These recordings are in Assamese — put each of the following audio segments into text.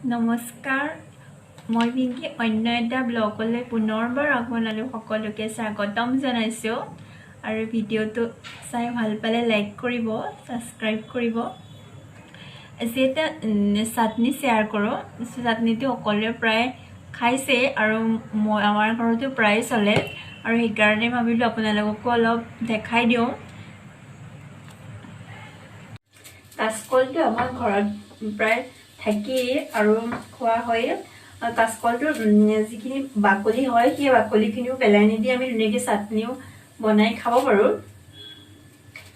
নমস্কাৰ মই পিংকি অন্য এটা ব্লগলৈ পুনৰবাৰ আপোনালোক সকলোকে স্বাগতম জনাইছোঁ আৰু ভিডিঅ'টো চাই ভাল পালে লাইক কৰিব সাবস্ক্ৰাইব কৰিব আজি এটা চাটনি শেয়াৰ কৰোঁ চাটনিটো সকলোৱে প্ৰায় খাইছে আৰু আমাৰ ঘৰতো প্ৰায় চলে আৰু সেইকাৰণে ভাবিলোঁ আপোনালোককো অলপ দেখাই দিওঁ কাচকলটো আমাৰ ঘৰত প্ৰায় থাকি আৰু খোৱা হয় কাচকলটোৰ যিখিনি বাকলি হয় সেই বাকলিখিনিও পেলাই নিদি আমি ধুনীয়াকৈ চাটনিও বনাই খাব পাৰোঁ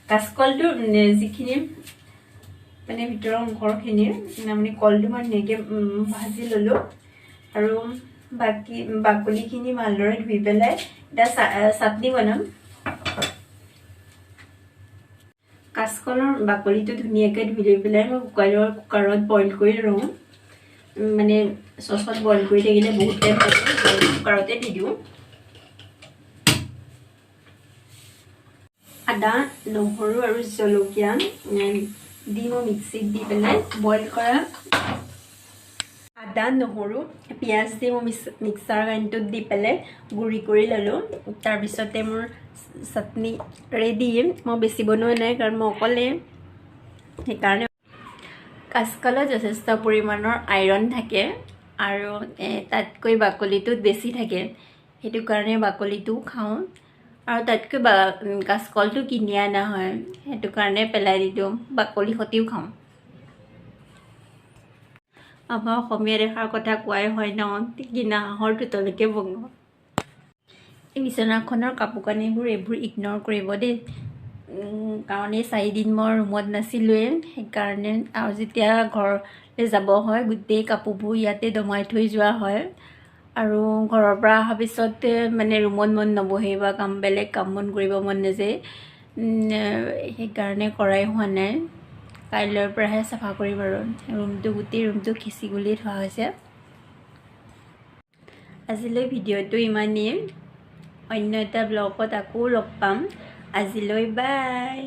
কাচকলটোৰ যিখিনি মানে ভিতৰৰ অংশখিনি মানে কলটো মই ধুনীয়াকৈ ভাজি ল'লোঁ আৰু বাকী বাকলিখিনি ভালদৰে ধুই পেলাই এটা চাটনি বনাম কাচকলৰ বাকলিটো ধুনীয়াকৈ ধুই লৈ পেলাই মই কুকাৰত বইল কৰি লওঁ মানে চচত বইল কৰি থাকিলে বহুত টাইম লাগে কুকাৰতে দি দিওঁ আদা নহৰু আৰু জলকীয়া দি মই মিক্সিত দি পেলাই বইল কৰা আদা নহৰু পিঁয়াজ দি মই মিক্সাৰ গ্ৰাইণ্ডাৰত দি পেলাই গুড়ি কৰি ল'লোঁ তাৰপিছতে মোৰ চাটনি ৰেডি মই বেছি বনোৱা নাই কাৰণ মই অকলে সেইকাৰণে কাচকলত যথেষ্ট পৰিমাণৰ আইৰণ থাকে আৰু তাতকৈ বাকলিটোত বেছি থাকে সেইটো কাৰণে বাকলিটোও খাওঁ আৰু তাতকৈ কাচকলটো কিনি অনা হয় সেইটো কাৰণে পেলাই দি দিওঁ বাকলি সতিও খাওঁ আমাৰ অসমীয়া দেখাৰ কথা কোৱাই হয় ন কিনা হাঁহৰ টোতলৈকে বঙো এই বিচনাখনৰ কাপোৰ কানিবোৰ এইবোৰ ইগন'ৰ কৰিব দেই কাৰণ এই 4 দিন মই ৰুমত নাছিলোঁৱে সেইকাৰণে আৰু যেতিয়া ঘৰলৈ যাব হয় গোটেই কাপোৰবোৰ ইয়াতে দমাই থৈ যোৱা হয় আৰু ঘৰৰ পৰা অহাৰ পিছত মানে ৰুমত মন নবহে বা বেলেগ কাম বন কৰিব মন নাযায় সেইকাৰণে কৰাই হোৱা নাই কাইলৈৰ পৰাহে চাফা কৰিম আৰু গোটেই ৰুমটো খিচি গুলি থোৱা হৈছে আজিলৈ ভিডিঅ'টো ইমানেই অন্য এটা ব্লগত আকৌ লগ পাম আজিলৈ বাই